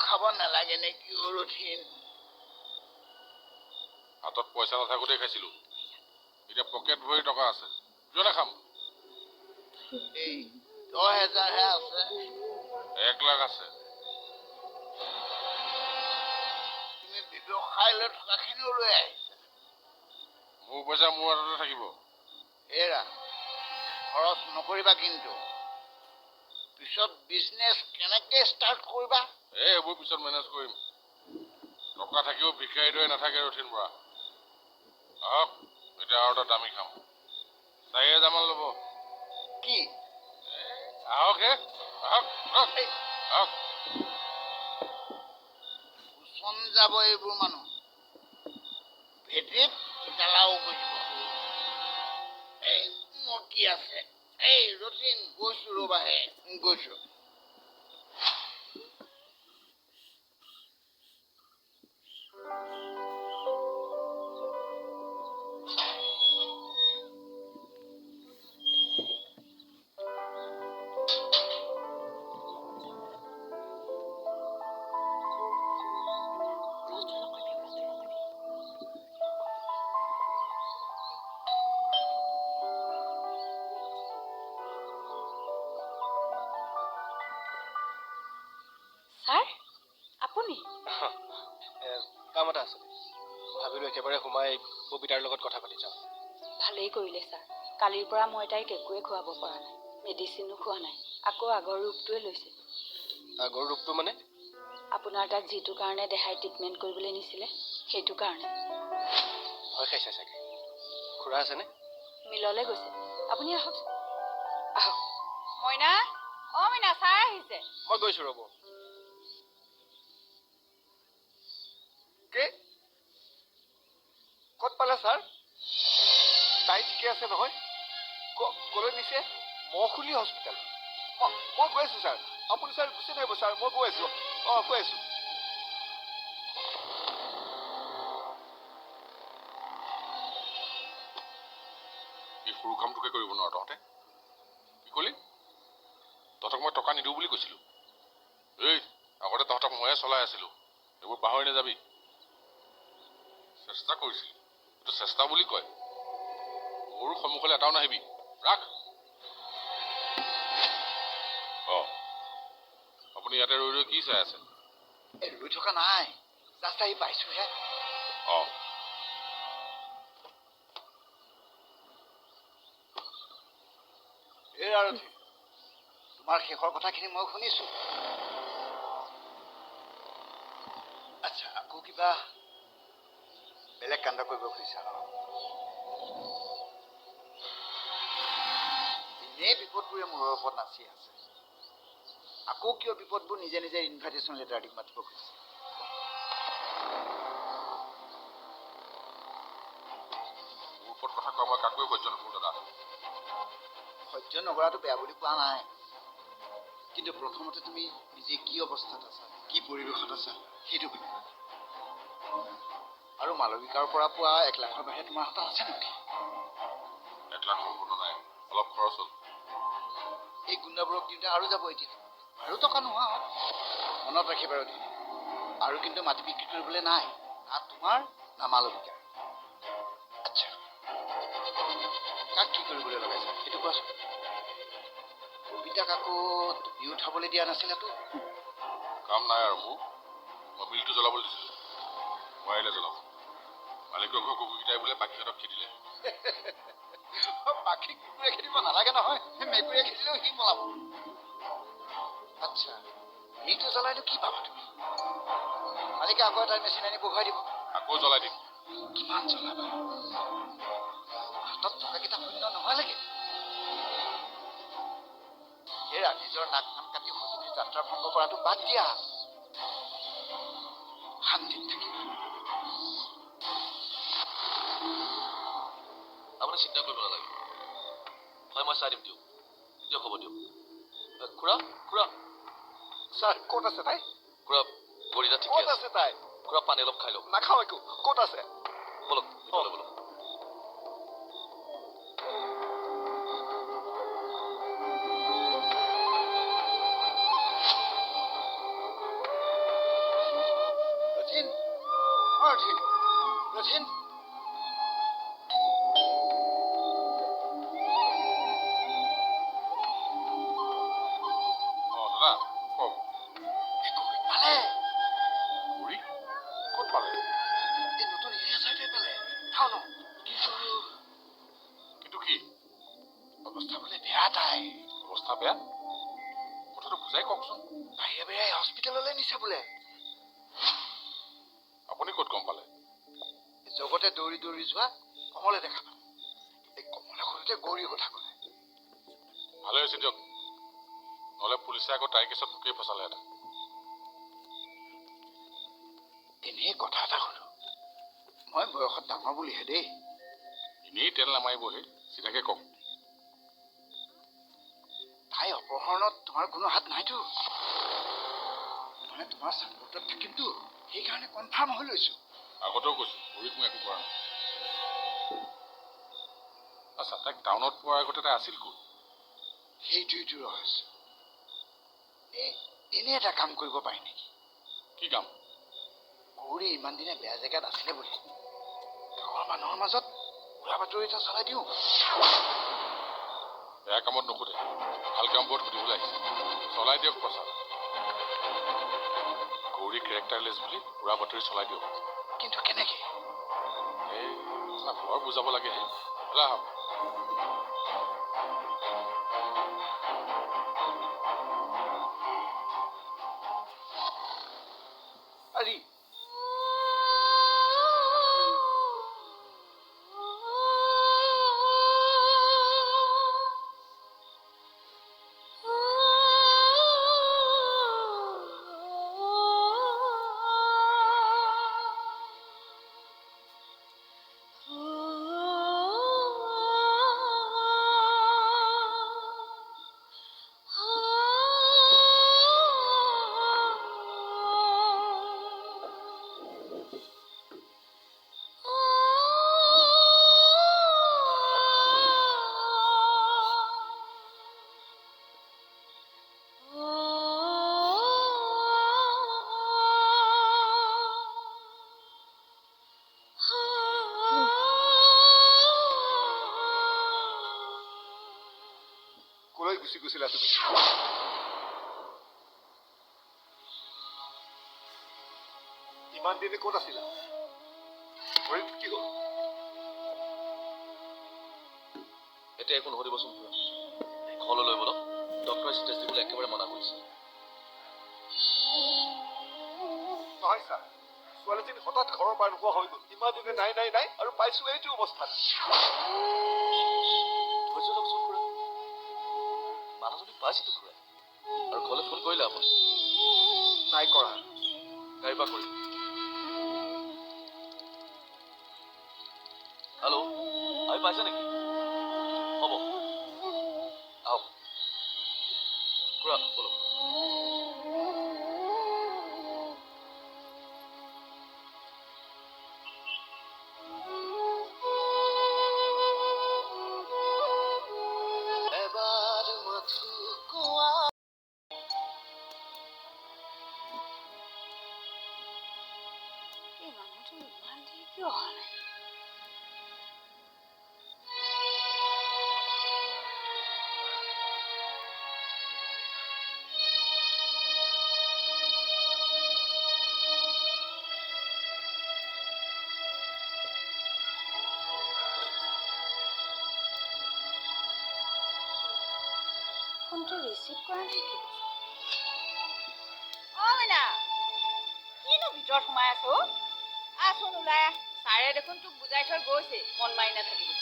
খাব নালাগে নেকি ৰথিন? হাতত পইচা নাথাকোঁতেই খাইছিলোঁ। এতিয়া পকেট ভৰি টকা আছে, কিয় নাখাম? এই 10,000হে আছে। 1 লাখ আছে। তুমি ব্যৱসায় লৈ থকাখিনিও লৈ আহিছা। মোৰ পইচা মোৰ হাততে থাকিব। এৰা, খৰচ নকৰিবা কিন্তু। পিছত বিজনেছ কেনেকৈ ষ্টাৰ্ট কৰিবা? এইবোৰ পিছত মেনেজ কৰিম। টকা থাকিও ভিক্ষাৰীৰ দৰে নাথাকে ৰথিন বৰা। আহক, এতিয়া আৰু এটা দামী খাম। 4,000 মান ল'ব। কি? আহক হে, আহক আহক আহক। উচন যাব এইবোৰ মানুহ। ভেটিত ইটালাও বুজিব। এই মোৰ কি আছে? এই ৰথিন, গৈছো ৰবাহে, গৈছো। ছাৰ, আপুনি? কাম এটা আছে, ভাবিলোঁ একেবাৰে সোমাই ববিতাৰ লগত কথা পাতি যাওঁ। ভালেই কৰিলে ছাৰ। কালিৰ পৰা মই তাইক একোৱে খুৱাব পৰা নাই, মেডিচিনো খোৱা নাই। আকৌ আগৰ ৰূপটোৱে লৈছে। আগৰ ৰূপটো মানে? আপোনাৰ তাত যিটো কাৰণে দেহাই ট্ৰিটমেণ্ট কৰিবলৈ নিছিলে, সেইটো কাৰণে। ভয় খাইছে চাগে। খুৰা আছেনে? মিললৈ গৈছে। আপুনি আহক, আহক। মইনা, অ' মইনা, ছাৰ আহিছে। মই গৈছোঁ ৰ'ব। ক'ত পালে ছাৰ? তাই ঠিকে আছে নহয়? ক'লৈ নিছে? মহখুলি হস্পিটেল। মই গৈ আছোঁ ছাৰ। আপুনি ছাৰ গুচি নাহিব ছাৰ, মই গৈ আছোঁ। গৈ আছোঁ। এই সৰু কামটোকে কৰিব নোৱাৰ তহঁতে? কি ক'লি? তহঁতক মই টকা নিদিওঁ বুলি কৈছিলোঁ। এই আগতে তহঁতক ময়ে চলাই আছিলোঁ, এইবোৰ পাহৰি নাযাবি। চেষ্টা কৰিছিলি, এইটো চেষ্টা বুলি কয়। মোৰো সন্মুখলৈ এটাও নাহিবি, ৰাখ। আপুনি ইয়াতে ৰৈ ৰৈ কি চাই আছে? এই ৰৈ থকা নাই, জাষ্ট আহি পাইছোহে। এই আৰু তোমাৰ শেষৰ কথাখিনি মই শুনিছোঁ। আচ্ছা, আকৌ কিবা বেলেগ কাণ্ড কৰিব খুজিছা ন? এনেই বিপদবোৰে মূৰৰ ওপৰত নাচি আছে। আকৌ কিয় বিপদবোৰ নিজে নিজে ইনভাইটেশ্যন লেটাৰ দি মাতিব খুজিছে? মোৰ ওপৰত কথা কোৱা মই কাকোৱে সহ্য নকৰোঁ দাদা। সহ্য নকৰাটো বেয়া বুলি কোৱা নাই, কিন্তু প্ৰথমতে তুমি নিজে কি অৱস্থাত আছা, কি পৰিৱেশত আছা, সেইটো ভাবিবা। আৰু মালবিকাৰ পৰা পোৱা 1 লাখৰ বাহিৰে তোমাৰ হাতত আছে নেকি? 1 লাখ সম্পূৰ্ণ নাই, অলপ খৰচ হ'ল। এই গুণ্ডাবোৰক দিওঁতে আৰু যাব এতিয়া, আৰু টকা নোহোৱা হ'ল। মনত ৰাখিবা ৰথিন, আৰু কিন্তু মাটি বিক্ৰী কৰিবলৈ নাই, না তোমাৰ না মালবিকাৰ। আচ্ছা, কাক কি কৰিবলৈ লগাইছা সেইটো কোৱাচোন? কবিতাক আকৌ তুমি উঠাবলৈ দিয়া নাছিলাতো? কাম নাই আৰু মোৰ। মই মিলটো জ্বলাবলৈ দিছিলোঁ, নোৱাৰিলে জ্বলাব। মালিকৰ ঘৰ কুকুৰকেইটাই বোলে পাখিহঁতক খেদিলে। পাখি কুকুৰে খেদিব নালাগে নহয়, মেকুৰীয়ে খেদিলেও সি পলাব। আচ্ছা, মিলটো জ্বলাইনো কি পাবা তুমি? মালিকে আকৌ এটা মেচিন আনি বহুৱাই দিব। আকৌ জ্বলাই দিম। কিমান জ্বলাবা? হাতত টকাকেইটা শূন্য নোহোৱালৈকে। হেৰা, নিজৰ নাক কাণ কাটি সজুলি যাত্ৰা ভংগ কৰাটো বাদ দিয়া। শান্তিত থাকিবা। আপুনি চিন্তা কৰিব নালাগে, হয় মই চাই দিম। দিয়ক হ'ব দিয়ক। খুৰা, ছাৰ, ক'ত আছে তাই? খুৰা ভৰিটা ঠিকে ক'ত আছে তাই? খুৰা পানী অলপ খাই লওক। নাখাওঁ একো। ক'ত আছে? বলক ভিতৰলৈ বলক। ৰাধিন ৰাধিন দাদা কওক পালে গৌৰী ক'ত পালে এই নতুন এৰিয়া চাইডে পালে খাওঁ ন কিন্তু কিন্তু কি অৱস্থা বোলে বেয়া তাই অৱস্থা বেয়া কথাটো বুজাই কওকচোন বাহিৰে বাহিৰে হস্পিটেললৈ নিছে বোলে আপুনি ক'ত গম পালে জগতে দৌৰি দৌৰি যোৱা কমলে দেখা পালো এই কমলে সৰুতে গৌৰীৰ কথা ক'লে ভালে হৈছে দিয়ক নহ'লে পুলিচে আকৌ তাইৰ কেছত মোকেই ফচালে এটা এনেই কথা এটা ক'লো মই বয়সত ডাঙৰ বুলিহে দেই এনেই তেল নামাৰিবহে চিধাকে কওক তাই অপহৰণত তোমাৰ কোনো হাত নাইতো মানে তোমাৰ চাপৰ্টত থাকিমতো সেইকাৰণে কনফাৰ্ম হৈ লৈছো আগতেও কৈছোঁ গৌৰীক মই একো কৰা নাই আচ্ছা তাইক টাউনত পোৱাৰ আগতে তাই আছিল ক'ত সেইটোৱেইটো ৰহস্য এনে এটা কাম কৰিব পাৰি নেকি কি কাম গৌৰী ইমান দিনে বেয়া জেগাত আছিলে বুলি গাঁৱৰ মানুহৰ মাজত উৰা বাতৰি এটা চলাই দিওঁ বেয়া কামত নুসুধে ভাল কামবোৰত সুধিবলৈ আহিছে চলাই দিয়ক প্ৰচাৰ গৌৰী কেৰেক্টাৰলেছ বুলি উৰা বাতৰি চলাই দিয়ক কিন্তু কেনেকে এই ঘৰ বুজাব লাগেহে ব'লা আহক আৰি কলৈ গুচি গৈছিলা তুমি ইমান দিনে ক'ত আছিলা ভৰিত কি হ'ল এতিয়া একো নুসুধিবচোন ঘৰলৈ লৈ বলক ডক্টৰে ষ্টেজ দিবলৈ একেবাৰে মনা কৰিছে নহয় ছাৰ ছোৱালীজনী হঠাৎ ঘৰৰ পৰা নোহোৱা হৈ গ'ল ইমান দিনে নাই নাই নাই আৰু পাইছো এইটো অৱস্থাত ধৈৰ্য লওকচোন খুৰা মানুহজনী পাইছেতো খুৰা আৰু ঘৰলৈ ফোন কৰিলে আপুনি নাই কৰা গাড়ীৰ পৰা কৰিম হেল্ল' আহি পাইছে নেকি হ'ব আহক খুৰা বলক এই মানুহটো ইমান দেৰি কিয় অহা নাই ফোনটো ৰিচিভ কৰা নাই কিয় অ মইনা কিনো ভিতৰত সোমাই আছো আচোন ওলাই আহ ছাৰে দেখোন তোক বুজাই থৈ গৈছে মন মাৰি নাথাকিবি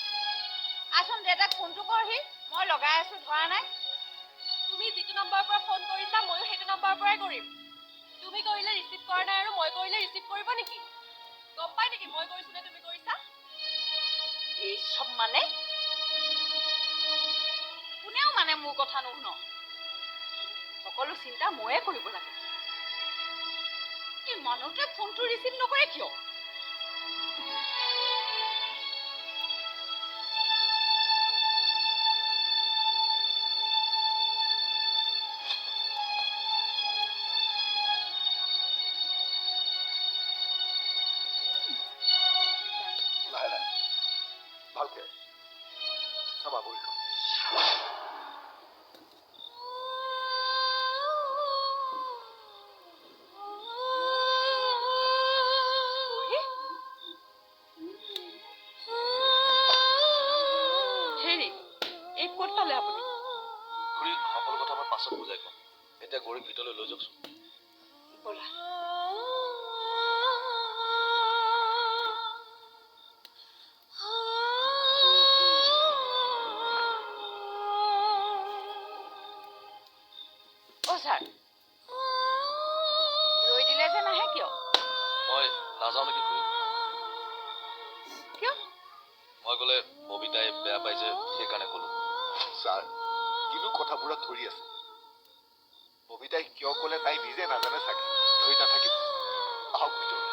আচোন দেউতাক ফোনটো কৰহি মই লগাই আছো ধৰা নাই তুমি যিটো নম্বৰৰ পৰা ফোন কৰিছা ময়ো সেইটো নম্বৰৰ পৰাই কৰিম তুমি কৰিলে ৰিচিভ কৰা নাই আৰু মই কৰিলে ৰিচিভ কৰিব নেকি গম পাই নেকি মই কৰিছো নে তুমি কৰিছা এই চব মানে কোনেও মানে মোৰ কথা নুশুন সকলো চিন্তা ময়ে কৰিব লাগে এই মানুহটোৱে ফোনটো ৰিচিভ নকৰে কিয় ভিতৰলৈ লৈ যাওকচোন ব'লা। অ' ছাৰ ৰৈ দিলে যে নাহে কিয়? মই নাযাওঁ নেকি খুৰী কিয়? মই গ'লে ববিতাই বেয়া পাই যে সেইকাৰণে ক'লো ছাৰ কিনো কথাবোৰত ধৰি আছে ববিতাই কিয় ক'লে তাই নিজে নাজানে চাগে ধৰি নাথাকিব আহক ভিতৰলৈ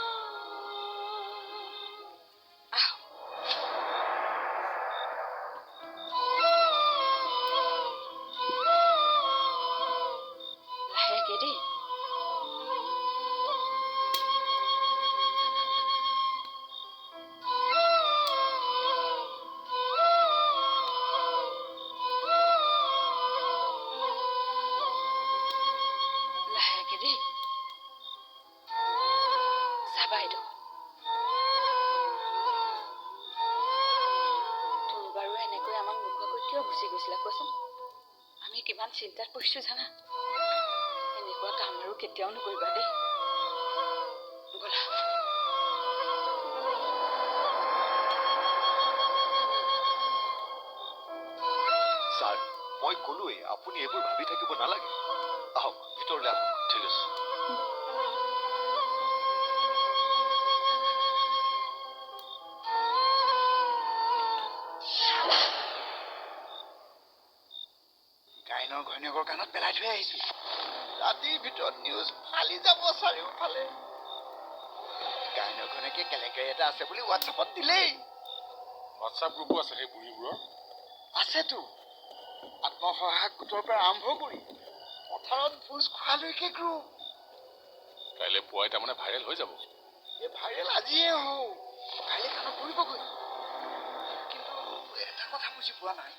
লাহেকে দেই। লাহেকে দেই। চাবা এইটো। তুমি বাৰু এনেকৈ আমাক নোকোৱাকৈ কিয় গুচি গৈছিলা কোৱাচোন? আমি কিমান চিন্তাত পৰিছো জানা? এনেকুৱা কাম আৰু কেতিয়াও নকৰিবা দেই। ব'লা। ছাৰ মই ক'লোৱেই আপুনি এইবোৰ ভাবি থাকিব নালাগে আহক ভিতৰলৈ আহক ঠিক আছে গাইনৰ ঘৈণীয়েকৰ কাণত পেলাই থৈ আহিছো ৰাতিৰ ভিতৰত নিউজ ফালি যাব চাৰিওফালে গাইনৰ ঘৈণীয়েকে কেলেংকাৰী এটা আছে বুলি হোৱাটছআপত দিলেই হোৱাটছআপ গ্ৰুপো আছে সেই বুঢ়ীবোৰৰ আছেতো আত্মসহায়ক গোটৰ পৰা আৰম্ভ কৰি পথাৰত ভোজ খোৱালৈকে গ্ৰুপ কাইলৈ পুৱাই তাৰমানে ভাইৰেল হৈ যাব এই ভাইৰেল আজিয়ে হওক কাইলৈ কাণত পৰিবগৈ কিন্তু এটা কথা বুজি পোৱা নাই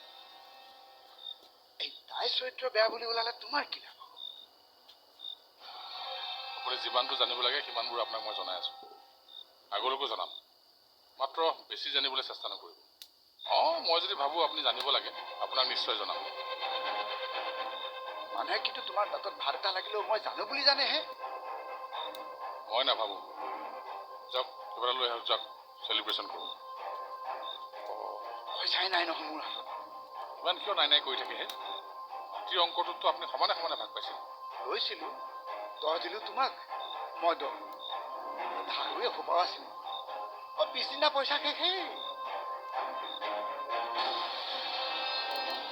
এই তাই চৰিত্ৰ বেয়া বুলি ওলালে তোমাৰ কি লাভ আপুনি যিমানটো জানিব লাগে সিমানবোৰ আপোনাক মই জনাই আছো আগলৈকো জনাম মাত্ৰ বেছি জানিবলৈ চেষ্টা নকৰিব মই যদি ভাবোঁ আপুনি জানিব লাগে আপোনাক নিশ্চয় জনাম মানুহে কিন্তু তোমাৰ দাঁতত ভাত এটা লাগিলেও মই জানো বুলি জানেহে মই নাভাবোঁ যাওক কিবা এটা লৈ আহক যাওক চেলিব্ৰেশ্যন কৰোঁ পইচাই নাই নহয় মোৰ হাতত ইমান কিয় নাই নাই কৰি থাকেহে মাটিৰ অংকটোতো আপুনি সমানে সমানে ভাগ পাইছিল লৈছিলো 10 দিলো তোমাক মই 10 ধাৰুৱে সোপাও আছিল পিছদিনা পইচা শেষেই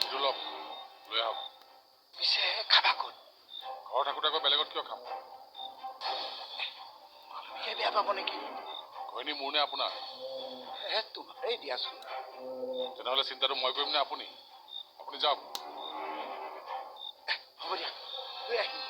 এইটো লওক লৈ আহক পিছে খাবা ক'ত ঘৰ থাকোঁতে আকৌ বেলেগত কিয় খাম মালবিকে বেয়া পাব নেকি ঘৈণী মোৰ নে আপোনাৰ তোমাৰেই দিয়াচোন তেনেহ'লে চিন্তাটো মই কৰিম নে আপুনি আপুনি যাওক হ'ব দিয়া লৈ আহিম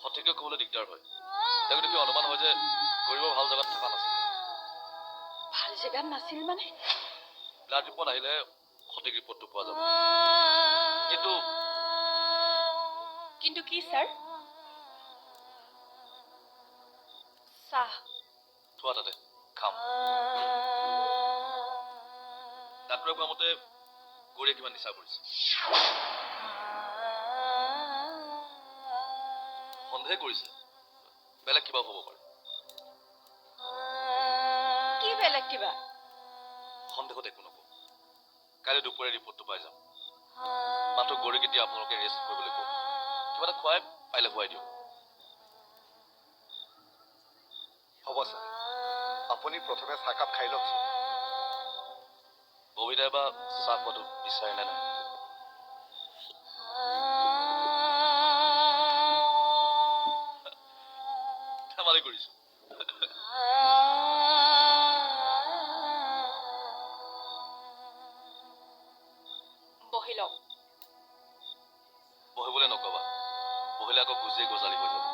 সঠিককৈ ক'বলৈ দিগদাৰ হয় তেওঁক দেখি অনুমান হয় যে গৌৰীব ভাল জেগাত থকা নাছিল ভাল জেগাত নাছিল মানে ব্লাড ৰিপৰ্ট আহিলে সঠিক ৰিপৰ্টটো পোৱা যাব কিন্তু কি ছাৰ চাহ থোৱা তাতে খাম ডাক্তৰে কোৱা মতে গৌৰীয়ে কিমান নিচা কৰিছে সন্দেহ কৰিছে বেলেগ কিবা হ'ব পাৰে কি বেলেগ কিবা সন্দেহত একো নকওঁ কাইলৈ দুপৰীয়া ৰিপৰ্টটো পাই যাম মাত্ৰ গৌৰীক এতিয়া আপোনালোকে ৰেষ্ট কৰিবলৈ কওক কিবা এটা খুৱাই পাৰিলে খুৱাই দিয়ক হ'ব ছাৰ আপুনি প্ৰথমে চাহকাপ খাই লওকচোন ববিতাই বা চাহ খোৱাটো বিচাৰে নে নাই ধেমালি কৰিছো বহি লওক বহিবলৈ নকবা বহিলে আকৌ গুজিয়ে গজালি হৈ যাব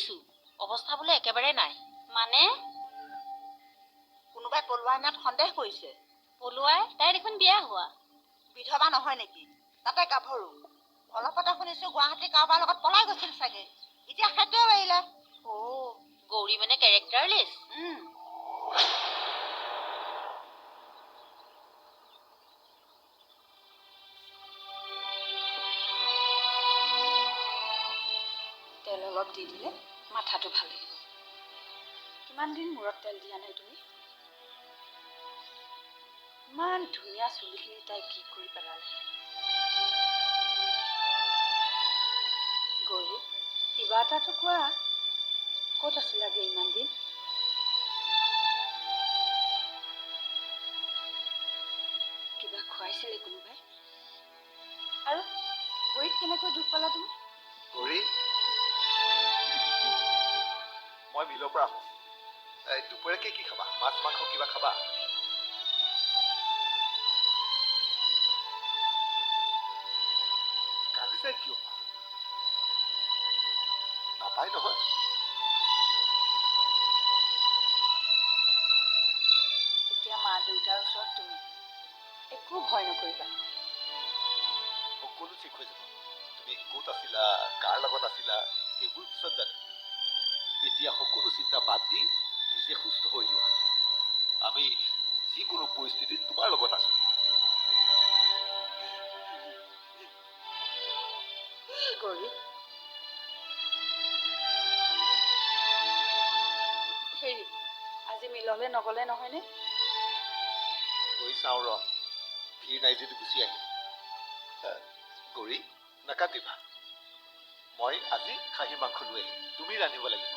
শুনিছো অৱস্থা বোলে একেবাৰে নাই। মানে কোনোবাই পলোৱাই নাত সন্দেহ কৰিছে। পলুৱাই তাই দেখোন বিয়া হোৱা। বিধৱা নহয় নেকি? তাতে গাভৰু। অলপতে শুনিছো গুৱাহাটী কাৰোবাৰ লগত পলাই গৈছিল চাগে। এতিয়া সেইটোৱে পাৰিলে। গৌৰী মানে কেৰেক্টাৰলেছ। তেল অলপ দি দিলে মাথাটো ভাল লাগিব। কিমান দিন মূৰত তেল দিয়া নাই তুমি? ইমান ধুনীয়া চুলিখিনি তাই কি কৰি পেলালে? গৌৰী, কিবা এটাতো কোৱা। ক'ত আছিলাগে ইমান দিন? কিবা খুৱাইছিলে কোনোবাই? আৰু ভৰিত কেনেকৈ দুখ পালা তুমি? গৌৰী, মই মিলৰ পৰা আহোঁ। দুপৰীয়াকে কি খাবা? মাছ মাংস কিবা খাবা? কান্দিছে কিয়? নাপায় নহয়। এতিয়া মা দেউতাৰ ওচৰত তুমি একো ভয় নকৰিবা। সকলো ঠিক হৈ যাব। তুমি ক'ত আছিলা, কাৰ লগত আছিলা, সেইবোৰ পিছত জানিম। এতিয়া সকলো চিন্তা বাদ দি নিজে সুস্থ হৈ যোৱা। আমি যিকোনো পৰিস্থিতিত তোমাৰ লগত আছো। গৌৰী, হেৰি আজি মিললৈ নগলে নহয়নে? গৈ চাওঁ ৰ, ভিৰ নাই যদি গুচি আহিম। গৌৰী, নাকাটিবা। মই আজি খাহী মাংস লৈ আহিম। তুমি ৰান্ধিব লাগিব।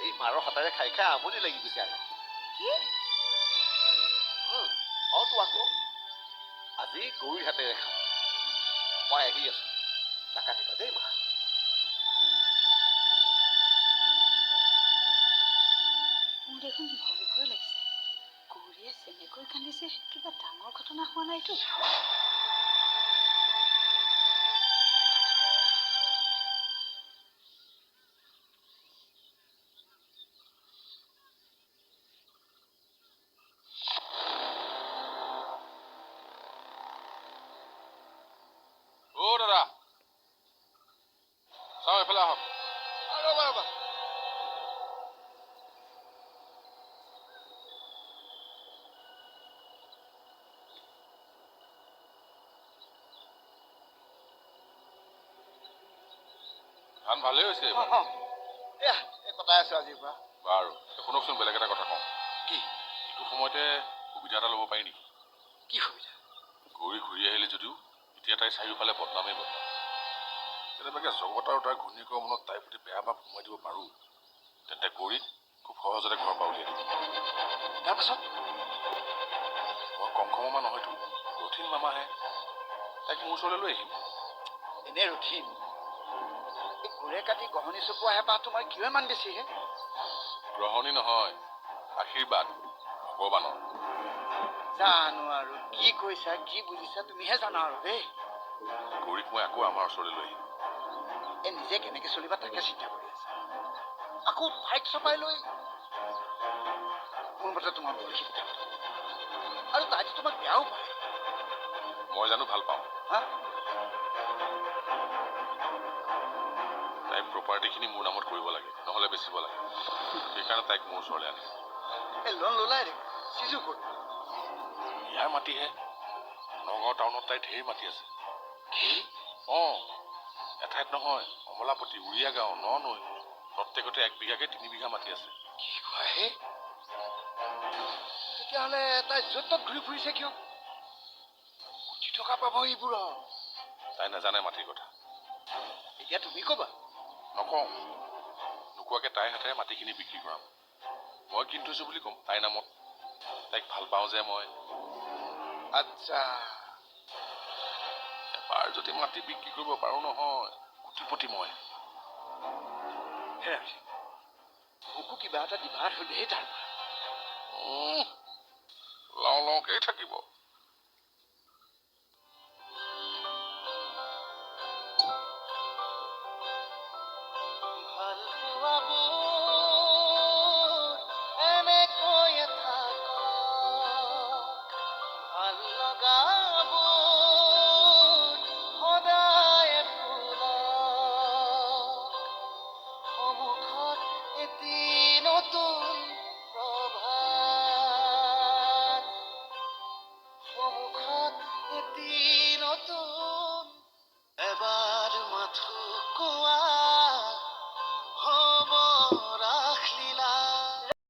এই মাৰৰ হাতেৰে খাই খাই আমনি লাগি গৈছে আৰু। কি? তো আকৌ আজি গৌৰীৰ হাতেৰে খাম। মই আহি আছো, নাকাটিবা দেই মা। মোৰ দেখোন ভয় ভয় লাগিছে। গৌৰীয়ে যেনেকৈ কান্দিছে কিবা ডাঙৰ ঘটনা হোৱা নাইতো? দাদা চাওঁ এইফালে আহক। ৰ'বা ৰ'বা। ধান ভালেই হৈছে এইবাৰ। এই কটাই আছো আজিৰ পৰা। বাৰু শুনকচোন, বেলেগ এটা কথা কওঁ। কি? এইটো সময়তে সুবিধা এটা ল'ব পাৰি নেকি? কি সুবিধা? গৌৰী ঘূৰি আহিলে যদিও এতিয়া তাই চাৰিওফালে বদনামেই বদনাম। কেনেবাকে জগত আৰু তাৰ ঘৈণীয়েকৰ মনত তাইৰ প্ৰতি বেয়া ভাৱ সোমাই দিব পাৰোঁ, তেন্তে গৌৰীক খুব সহজতে ঘৰৰ পৰা উলিয়াই দিব। তাৰপাছত মই কংস মামা নহয়তো, ৰথিন মামাহে। তাইক মোৰ ওচৰলৈ লৈ আহিম। এনে ৰুঠিন এই ঘূৰে কাটি গহনি চপোৱা হেঁপাহ তোমাৰ কিয় ইমান বেছিহে? গ্ৰহণী নহয়, আশীৰ্বাদ ভগৱানৰ। জানো আৰু কি কৈছা, কি বুজিছা তুমিহে জানা আৰু দেই। গৌৰীক মই আকৌ আমাৰ ওচৰলৈ লৈ আহিম। এই নিজে কেনেকে চলিবা তাকে চিন্তা কৰি আছা। আকৌ ফাইট চপাই লৈ মোৰ মতে তোমাৰ বৰ সিদ্ধান্ত। আৰু তাইতো তোমাক বেয়াও পায়। মই জানো ভাল পাওঁ। হা? তাইৰ প্ৰপাৰ্টিখিনি মোৰ নামত কৰিব লাগে, নহ'লে বেচিব লাগে। সেইকাৰণে তাইক মোৰ ওচৰলৈ আনিম। এই লোন ল'লাই দেখোন চিজু ক'ত? ইয়াৰ মাটিহে। নগাঁও টাউনত তাইৰ ঢেৰ মাটি আছে। কি? এঠাইত নহয়, কমলাপতি, উৰিয়া গাঁও, নৈ প্ৰত্যেকতে 1 বিঘাকে 3 বিঘা মাটি আছে। কি কয় হে? তেতিয়াহ'লে তাই য'ত ত'ত ঘূৰি ফুৰিছে কিয়? কোটি টকা পাব এইবোৰৰ। তাই নাজানে মাটিৰ কথা। এতিয়া তুমি ক'বা? নকওঁ। নোকোৱাকে তাইৰ হাতেৰে মাটিখিনি বিক্ৰী কৰাম। মই কিনি থৈছো বুলি ক'ম তাইৰ নামত। তাইক ভাল পাওঁ যে মই। আচ্ছা, এবাৰ যদি মাটি বিক্ৰী কৰিব পাৰো নহয়, কোটিপতি মই। মোকো কিবা এটা দিবা হ'লেই তাৰ পৰা। লওঁ লওঁকেই থাকিব।